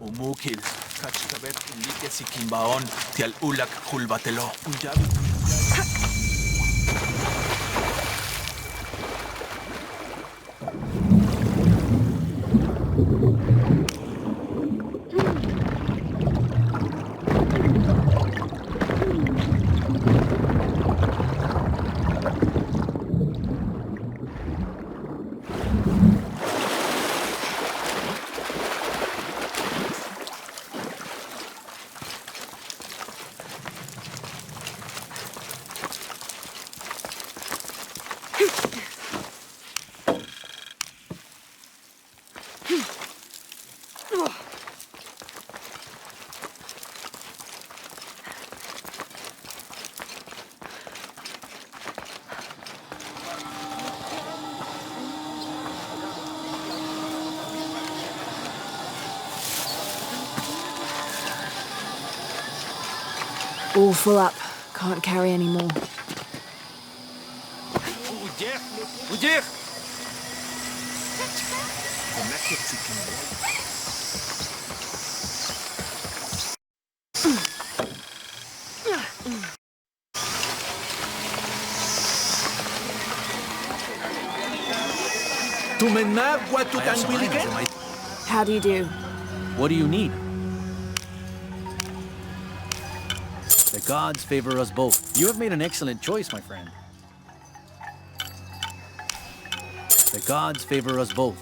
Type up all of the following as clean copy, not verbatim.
Umukil, kachkabet like si kimbaon, tial ulak hulbatelo. All full up. Can't carry any more. How do you do? What do you need? The gods favor us both. You have made an excellent choice, my friend. The gods favor us both.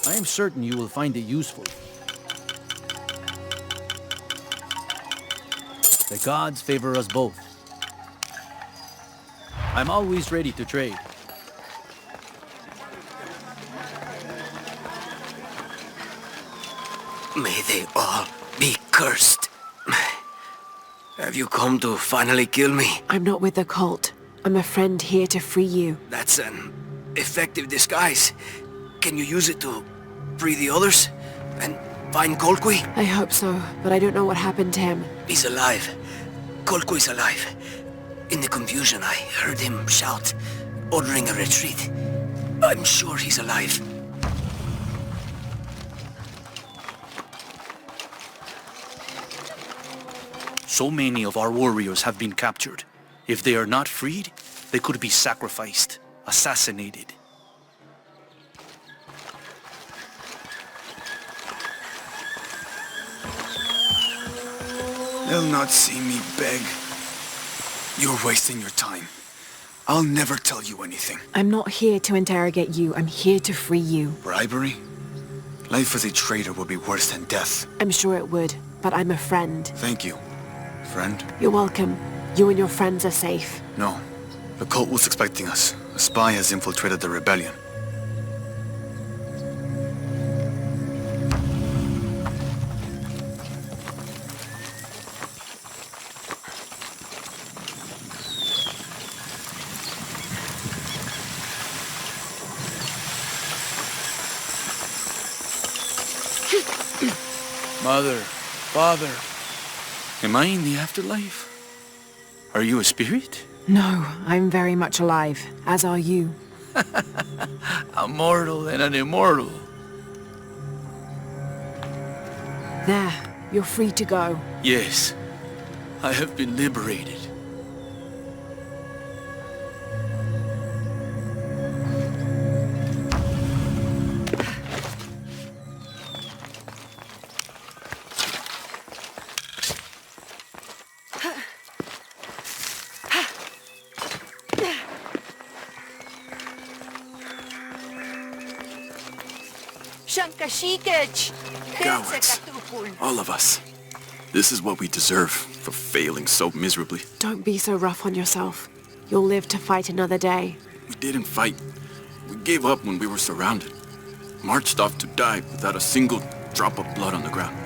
I am certain you will find it useful. The gods favor us both. I'm always ready to trade. May they all be cursed. Have you come to finally kill me? I'm not with the cult. I'm a friend here to free you. That's an effective disguise. Can you use it to free the others? And find Colqui? I hope so, but I don't know what happened to him. He's alive. Colqui's alive. In the confusion, I heard him shout, ordering a retreat. I'm sure he's alive. So many of our warriors have been captured. If they are not freed, they could be sacrificed, assassinated. They'll not see me beg. You're wasting your time. I'll never tell you anything. I'm not here to interrogate you. I'm here to free you. Bribery? Life as a traitor would be worse than death. I'm sure it would, but I'm a friend. Thank you. Friend? You're welcome. You and your friends are safe. No. The cult was expecting us. A spy has infiltrated the rebellion. Mother, Father, am I in the afterlife? Are you a spirit? No, I'm very much alive, as are you. A mortal and an immortal. There, you're free to go. Yes, I have been liberated. Cowards. All of us. This is what we deserve for failing so miserably. Don't be so rough on yourself. You'll live to fight another day. We didn't fight. We gave up when we were surrounded. Marched off to die without a single drop of blood on the ground.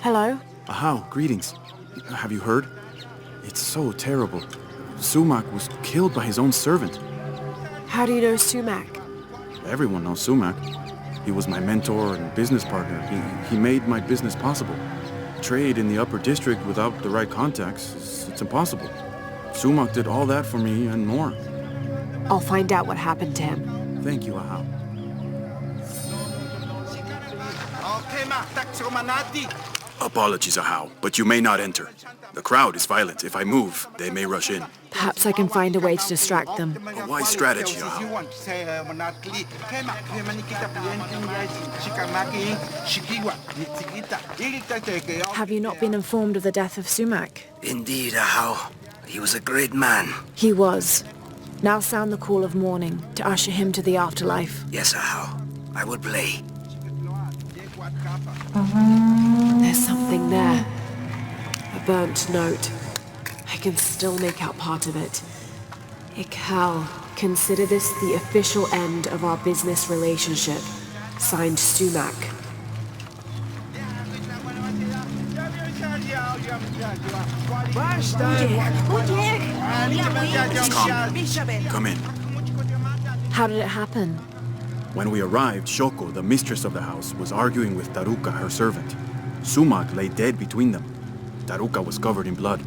Hello? Ahau, greetings. Have you heard? It's so terrible. Sumac was killed by his own servant. How do you know Sumac? Everyone knows Sumac. He was my mentor and business partner. He made my business possible. Trade in the upper district without the right contacts, it's impossible. Sumac did all that for me and more. I'll find out what happened to him. Thank you, Ahau. Apologies, Ahau, but you may not enter. The crowd is violent. If I move, they may rush in. Perhaps I can find a way to distract them. A wise strategy, Ahau. Have you not been informed of the death of Sumac? Indeed, Ahau. He was a great man. He was. Now sound the call of mourning to usher him to the afterlife. Yes, Ahau. I will play. There's something there. A burnt note. I can still make out part of it. Ikal, consider this the official end of our business relationship. Signed, Sumac. Come in. How did it happen? When we arrived, Shoko, the mistress of the house, was arguing with Taruka, her servant. Sumac lay dead between them. Taruka was covered in blood.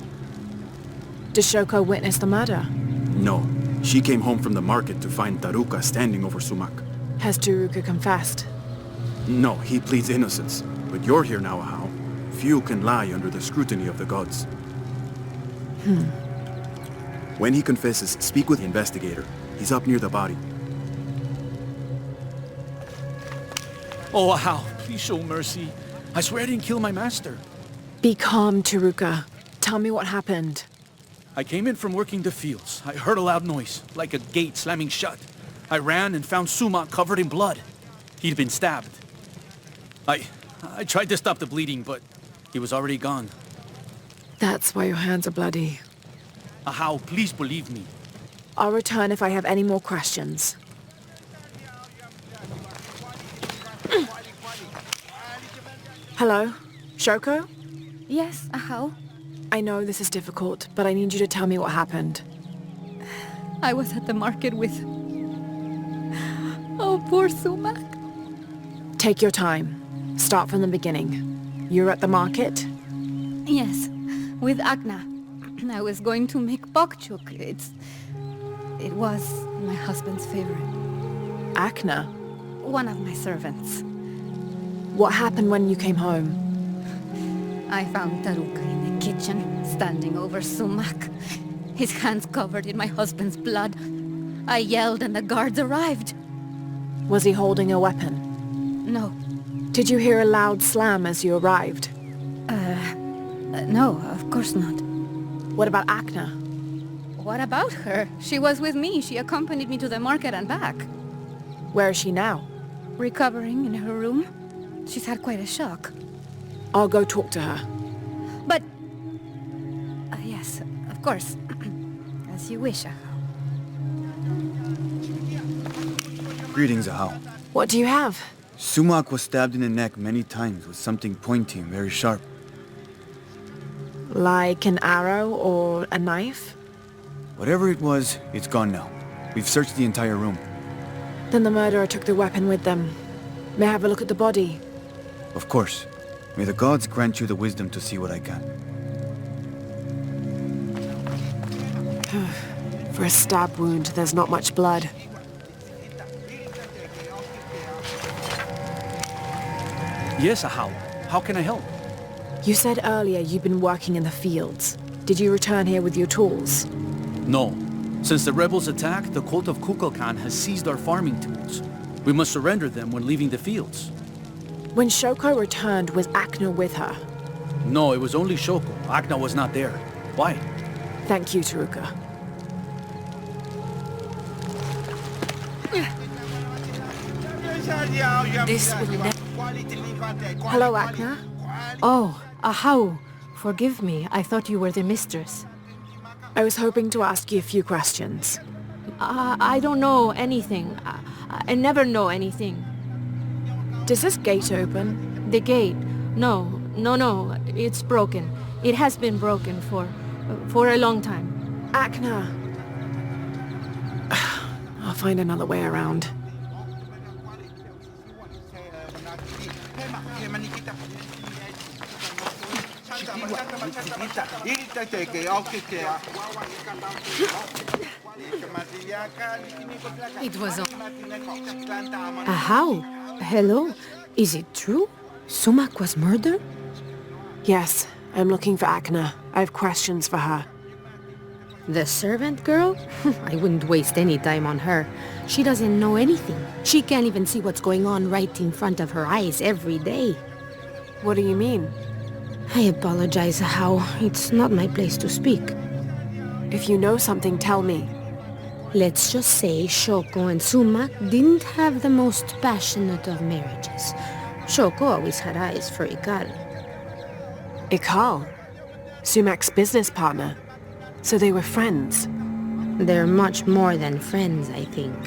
Did Shoko witness the murder? No. She came home from the market to find Taruka standing over Sumac. Has Taruka confessed? No, he pleads innocence. But you're here now, Ahau. Few can lie under the scrutiny of the gods. When he confesses, speak with the investigator. He's up near the body. Oh, Ahau, please show mercy. I swear I didn't kill my master. Be calm, Taruka. Tell me what happened. I came in from working the fields. I heard a loud noise, like a gate slamming shut. I ran and found Sumac covered in blood. He'd been stabbed. I tried to stop the bleeding, but he was already gone. That's why your hands are bloody. Ahau, please believe me. I'll return if I have any more questions. Hello? Shoko? Yes, how? I know this is difficult, but I need you to tell me what happened. I was at the market with... Oh, poor Sumac. Take your time. Start from the beginning. You're at the market? Yes, with Agna. I was going to make bokchuk. It was my husband's favorite. Akna? One of my servants. What happened when you came home? I found Taruka in the kitchen, standing over Sumac. His hands covered in my husband's blood. I yelled and the guards arrived. Was he holding a weapon? No. Did you hear a loud slam as you arrived? No, of course not. What about Akna? What about her? She was with me. She accompanied me to the market and back. Where is she now? Recovering in her room. She's had quite a shock. I'll go talk to her. But... yes, of course. As you wish, Greetings, Ahau. What do you have? Sumac was stabbed in the neck many times with something pointy and very sharp. Like an arrow or a knife? Whatever it was, it's gone now. We've searched the entire room. Then the murderer took the weapon with them. May I have a look at the body? Of course. May the gods grant you the wisdom to see what I can. For a stab wound, there's not much blood. Yes, Ahau. How can I help? You said earlier you'd been working in the fields. Did you return here with your tools? No. Since the rebels attacked, the cult of Kukulkan has seized our farming tools. We must surrender them when leaving the fields. When Shoko returned, was Akna with her? No, it was only Shoko. Agna was not there. Why? Thank you, Taruka. This will never... Hello, Akna. Oh, Ahau. Forgive me. I thought you were the mistress. I was hoping to ask you a few questions. I don't know anything. I never know anything. Does this gate open? The gate? No, No, it's broken. It has been broken for a long time. Akna. I'll find another way around. It was How? Hello? Is it true? Sumac was murdered? Yes, I'm looking for Akna. I have questions for her. the servant girl? I wouldn't waste any time on her. She doesn't know anything. She can't even see what's going on right in front of her eyes every day. What do you mean? I apologize, How. It's not my place to speak. If you know something, tell me. Let's just say Shoko and Sumac didn't have the most passionate of marriages. Shoko always had eyes for Ikal. Ikal? Sumac's business partner. So they were friends. They're much more than friends, I think.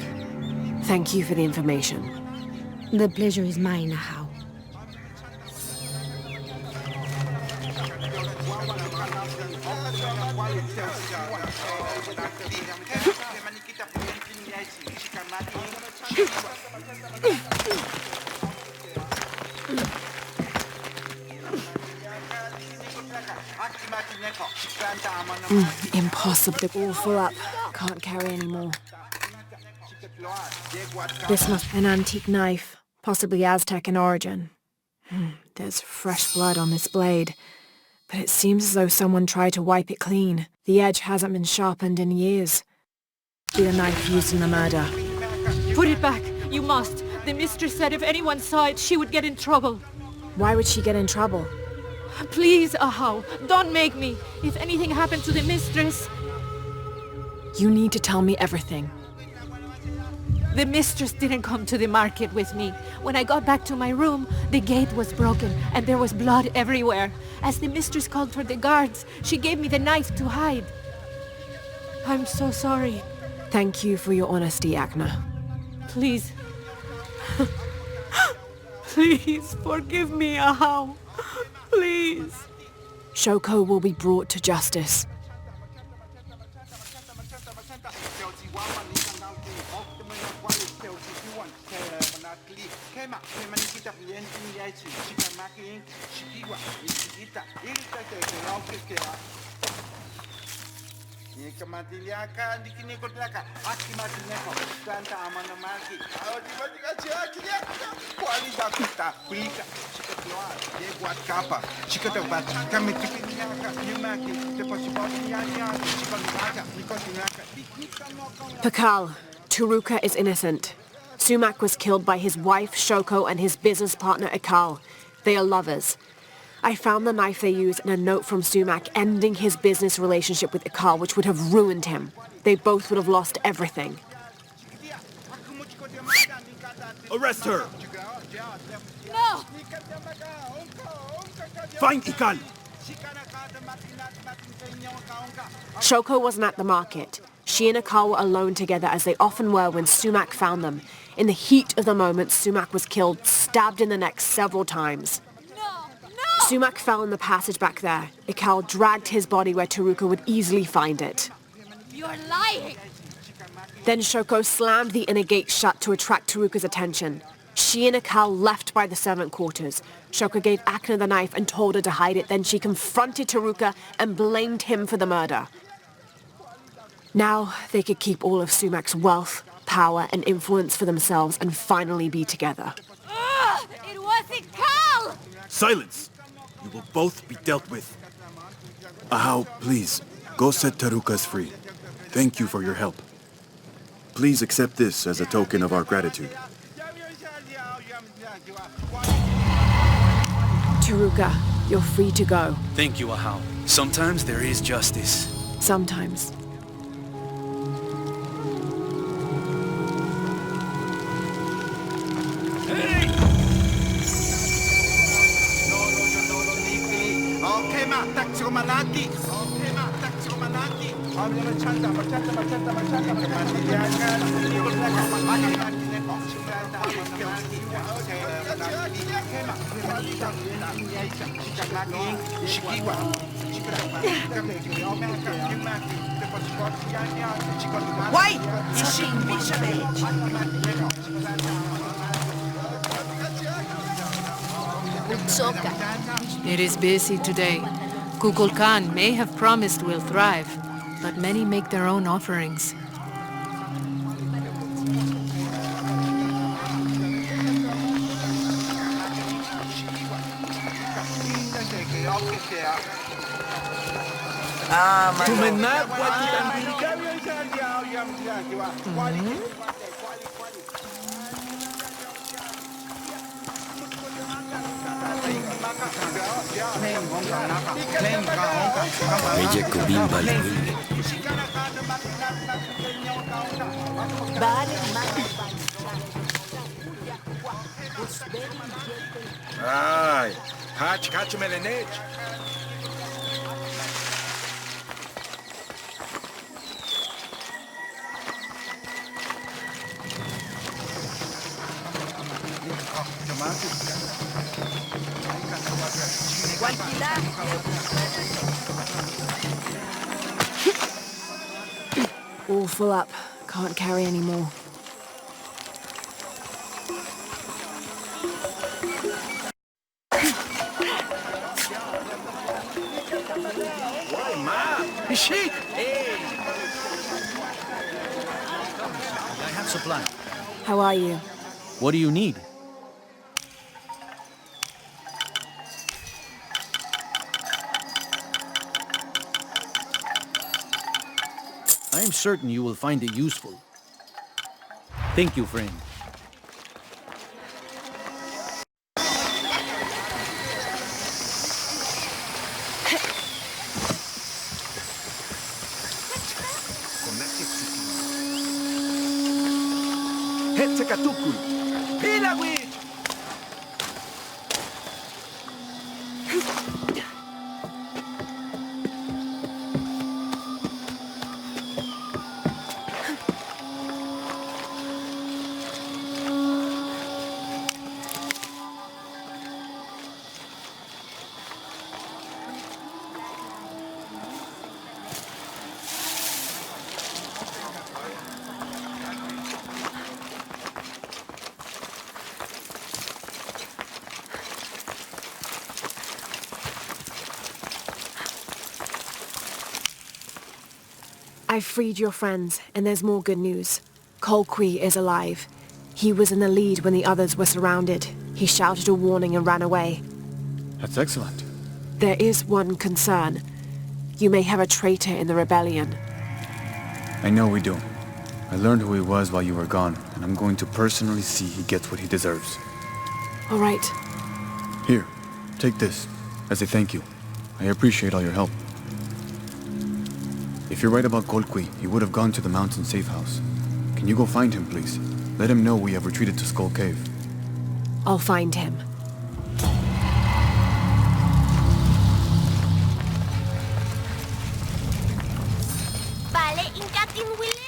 Thank you for the information. The pleasure is mine, How. Impossible. They're all full up. Can't carry any more. This must be an antique knife, possibly Aztec in origin. There's fresh blood on this blade, but it seems as though someone tried to wipe it clean. The edge hasn't been sharpened in years. Be the knife used in the murder. Put it back. You must. The mistress said if anyone saw it, she would get in trouble. Why would she get in trouble? Please, Ahau, don't make me. If anything happened to the mistress... You need to tell me everything. The mistress didn't come to the market with me. When I got back to my room, the gate was broken and there was blood everywhere. As the mistress called for the guards, she gave me the knife to hide. I'm so sorry. Thank you for your honesty, Akna. Please. Please forgive me, Ahau. Please. Shoko will be brought to justice. Pakal, Taruka is innocent. Sumac was killed by his wife, Shoko, and his business partner, Ikal. They are lovers. I found the knife they used and a note from Sumac ending his business relationship with Ikal, which would have ruined him. They both would have lost everything. Arrest her! No! Find Ikal! Shoko wasn't at the market. She and Ikal were alone together, as they often were when Sumac found them. In the heat of the moment, Sumac was killed, stabbed in the neck several times. Sumac fell in the passage back there. Ikal dragged his body where Taruka would easily find it. You're lying! Then Shoko slammed the inner gate shut to attract Taruka's attention. She and Ikal left by the servant quarters. Shoko gave Akna the knife and told her to hide it. Then she confronted Taruka and blamed him for the murder. Now they could keep all of Sumac's wealth, power, and influence for themselves and finally be together. It was Ikal! Silence! You will both be dealt with. Ahau, please, go set Tarukas free. Thank you for your help. Please accept this as a token of our gratitude. Taruka, you're free to go. Thank you, Ahau. Sometimes there is justice. Sometimes. Wait! Ishik Bishame! It is busy today. Kukulkan may have promised we'll thrive, but many make their own offerings. Meja Kubim balik ini. Ai, hach melenete. All full up. Can't carry any more. Ishik! I have supply. How are you? What do you need? I am certain you will find it useful. Thank you, friend. Hetsekatuku. Pilawit! I've freed your friends, and there's more good news. Colqui is alive. He was in the lead when the others were surrounded. He shouted a warning and ran away. That's excellent. There is one concern. You may have a traitor in the rebellion. I know we do. I learned who he was while you were gone, and I'm going to personally see he gets what he deserves. All right. Here, take this, as a thank you. I appreciate all your help. If you're right about Colqui, he would have gone to the mountain safe house. Can you go find him, please? Let him know we have retreated to Skull Cave. I'll find him. Vale, inkatin wili.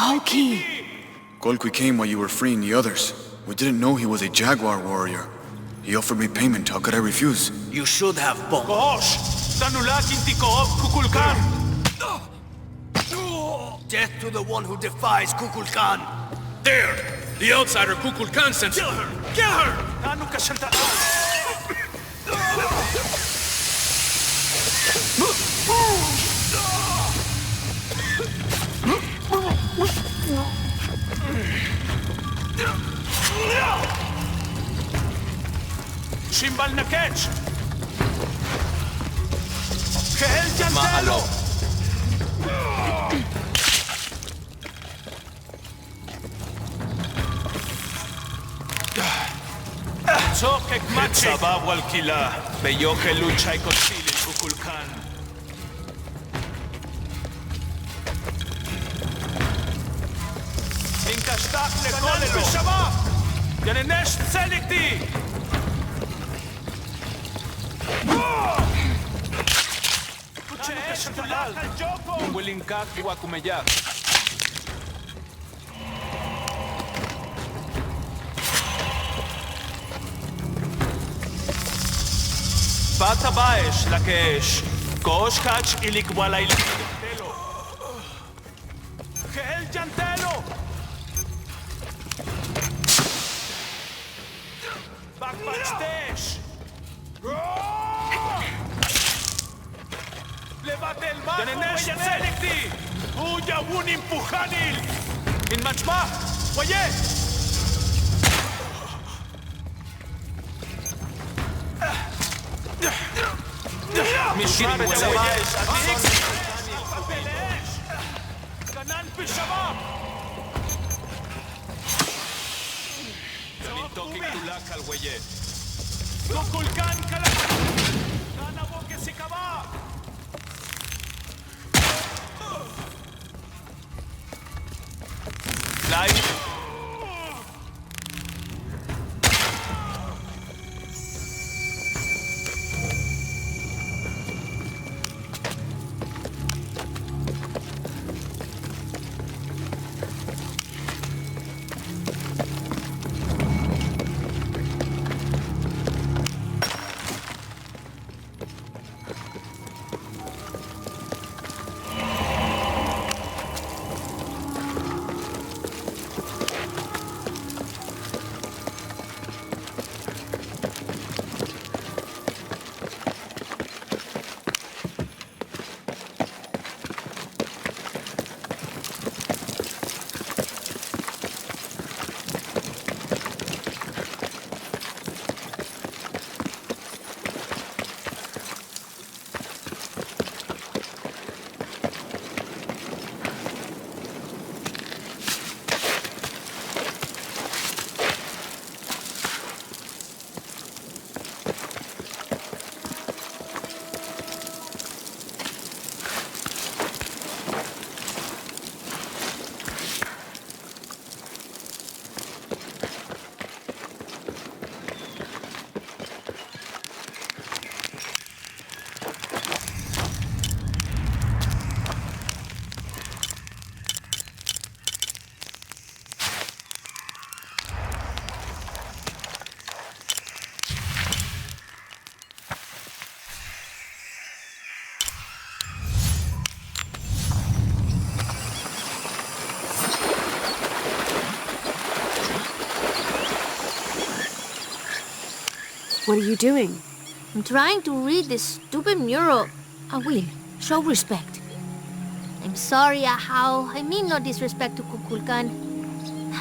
Kolki! Golqui came while you were freeing the others. We didn't know he was a Jaguar warrior. He offered me payment. How could I refuse? You should have, Bong. Kosh! Tanulak inti koob Kukulkan! Death to the one who defies Kukulkan! There! The outsider Kukulkan sent... Kill her! Kill her! Ano ka siyang Shimbal na catch! Kael Jantelo! Tzokek machi! Sabab wal kila, beyoke lucha ikotili Kukulkan. Inkashtak lekolelo! Shabab! Yanenesh tselikti! Wilinkak wakumeyak. Bata baesh la keesh. Kosh kach ilikwala ilikjantelo. Gehel jantelo. Bakbachtesh. Levate el bajo, Yanenesh Selikti! Uya wunim pujanil! In machma! Waye! Mishmar et Zabaesh! Adix! Papelesh! Kanan Pishabab! Zanitokik tulak al waye! Kukulkan kalak! Nanawoke sikabab! Life. What are you doing? I'm trying to read this stupid mural. I will. Show respect. I'm sorry, Ahau. I mean no disrespect to Kukulkan.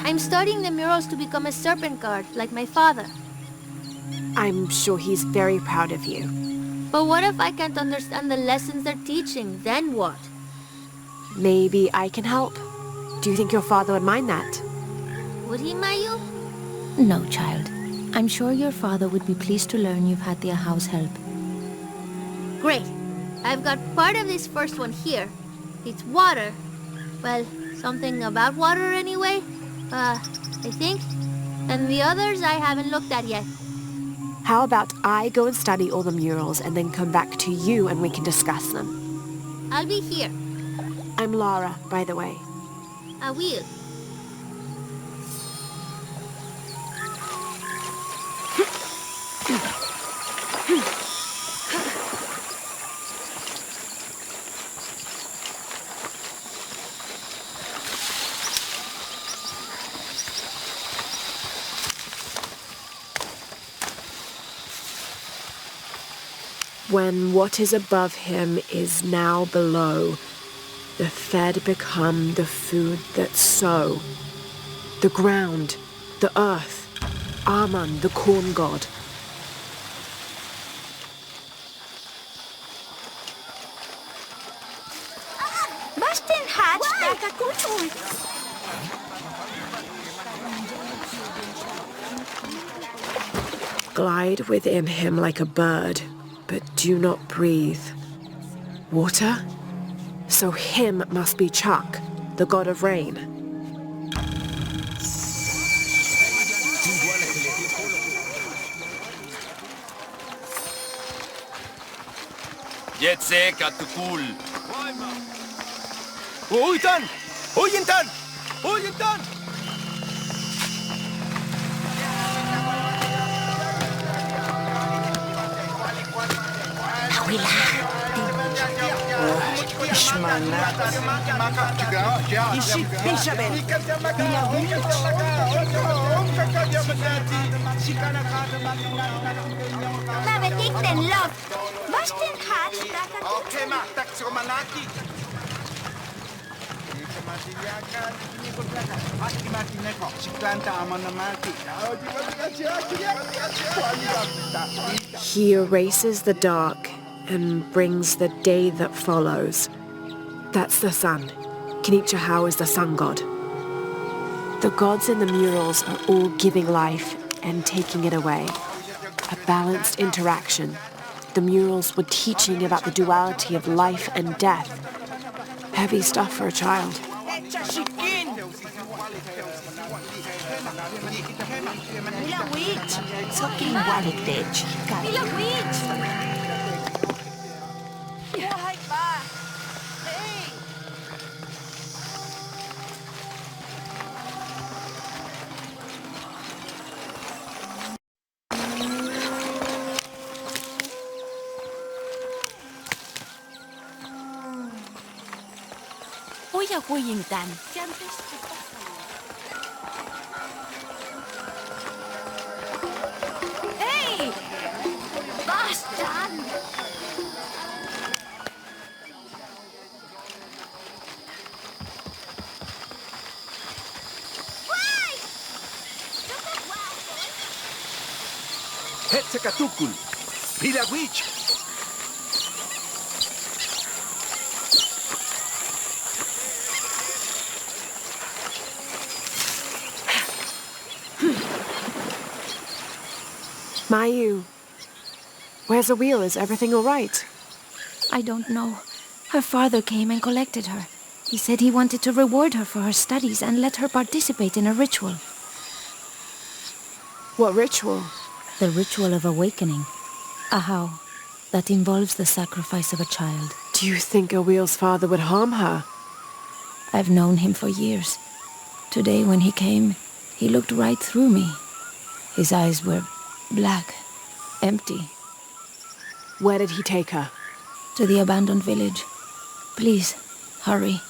I'm studying the murals to become a serpent guard, like my father. I'm sure he's very proud of you. But what if I can't understand the lessons they're teaching? Then what? Maybe I can help. Do you think your father would mind that? Would he, Mayu? No, child. I'm sure your father would be pleased to learn you've had the Ahau's help. Great. I've got part of this first one here. It's water. Well, something about water anyway. I think. And the others I haven't looked at yet. How about I go and study all the murals and then come back to you and we can discuss them? I'll be here. I'm Laura, by the way. I will. When what is above him is now below, the fed become the food that sow. The ground, the earth, Aman, the corn god. Was den Hartstarker Kultur? Glide within him like a bird, but do not breathe. Water? So him must be Chak, the god of rain. Jetse katukul. Uytan! Uyintan! Uyintan! Maar weet ik den lof. Was den Hartstarker Kultur? Okay, ma, tak somalaki. He erases the dark and brings the day that follows. That's the sun. Kinichahau is the sun god. The gods in the murals are all giving life and taking it away. A balanced interaction. The murals were teaching about the duality of life and death. Heavy stuff for a child. Oya Huyingtan. Hey! Was dann? Hetakatukul. Pilawich. Mayu, where's the wheel? Is everything all right? I don't know. Her father came and collected her. He said he wanted to reward her for her studies and let her participate in a ritual. What ritual? The ritual of awakening. Ahau. That involves the sacrifice of a child. Do you think Awil's father would harm her? I've known him for years. Today when he came, he looked right through me. His eyes were black, empty. Where did he take her? To the abandoned village. Please, hurry.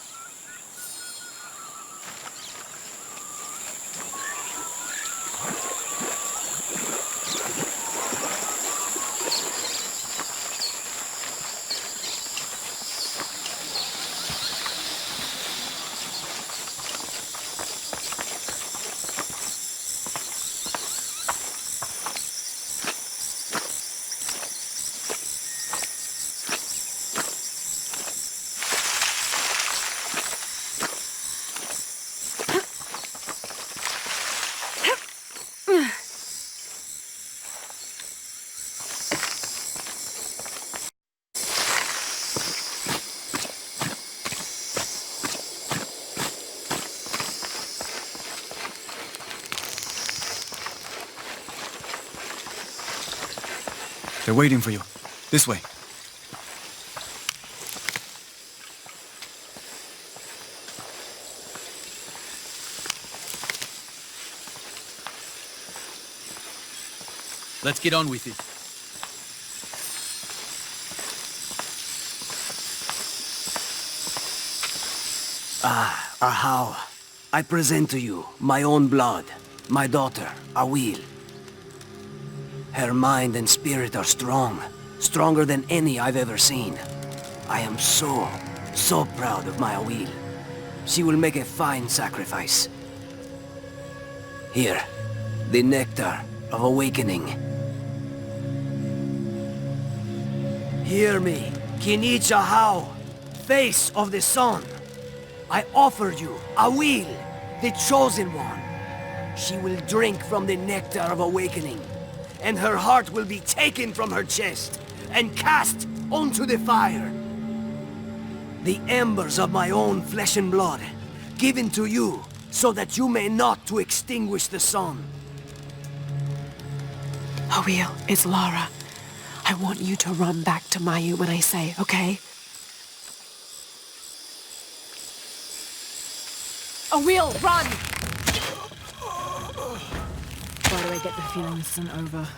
They're waiting for you. This way. Let's get on with it. Ahau, I present to you my own blood, my daughter, Awil. Her mind and spirit are strong, stronger than any I've ever seen. I am so proud of my Awil. She will make a fine sacrifice. Here, the nectar of awakening. Hear me, Kinich Ahau, face of the sun. I offer you Awil, the chosen one. She will drink from the nectar of awakening, and her heart will be taken from her chest and cast onto the fire. The embers of my own flesh and blood, given to you so that you may not to extinguish the sun. Awil, it's Lara. I want you to run back to Mayu when I say, okay? Awil, run! Why do I get the feeling this isn't over?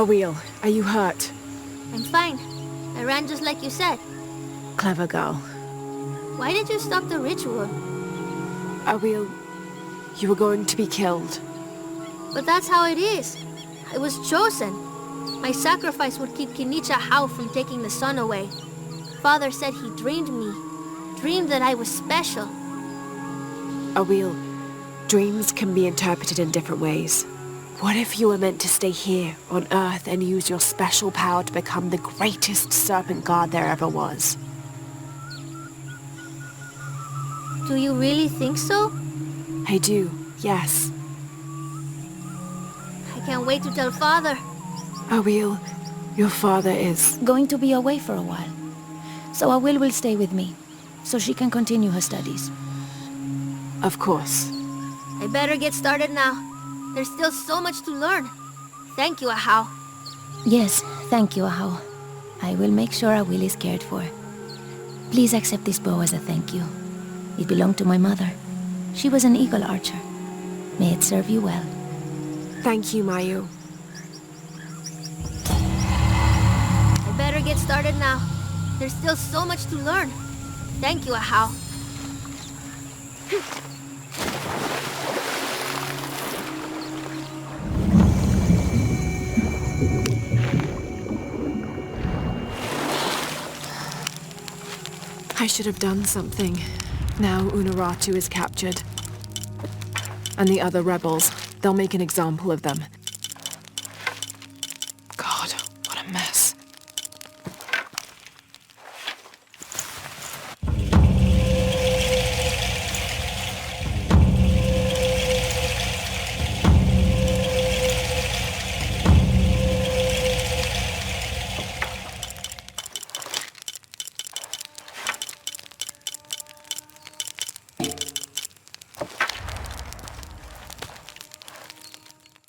Awil, are you hurt? I'm fine. I ran just like you said. Clever girl. Why did you stop the ritual? Awil, you were going to be killed. But that's how it is. I was chosen. My sacrifice would keep Kinich Ahau from taking the sun away. Father said he dreamed me. Dreamed that I was special. Awil, dreams can be interpreted in different ways. What if you were meant to stay here on Earth and use your special power to become the greatest serpent god there ever was? Do you really think so? I do, yes. I can't wait to tell Father. Awil, your father is... going to be away for a while. So Awil will stay with me, so she can continue her studies. Of course. I better get started now. There's still so much to learn. Thank you, Ahau. Yes, thank you, Ahau. I will make sure Awil is cared for. Please accept this bow as a thank you. It belonged to my mother. She was an eagle archer. May it serve you well. Thank you, Mayu. I better get started now. There's still so much to learn. Thank you, Ahau. I should have done something. Now Unuratu is captured. And the other rebels, they'll make an example of them.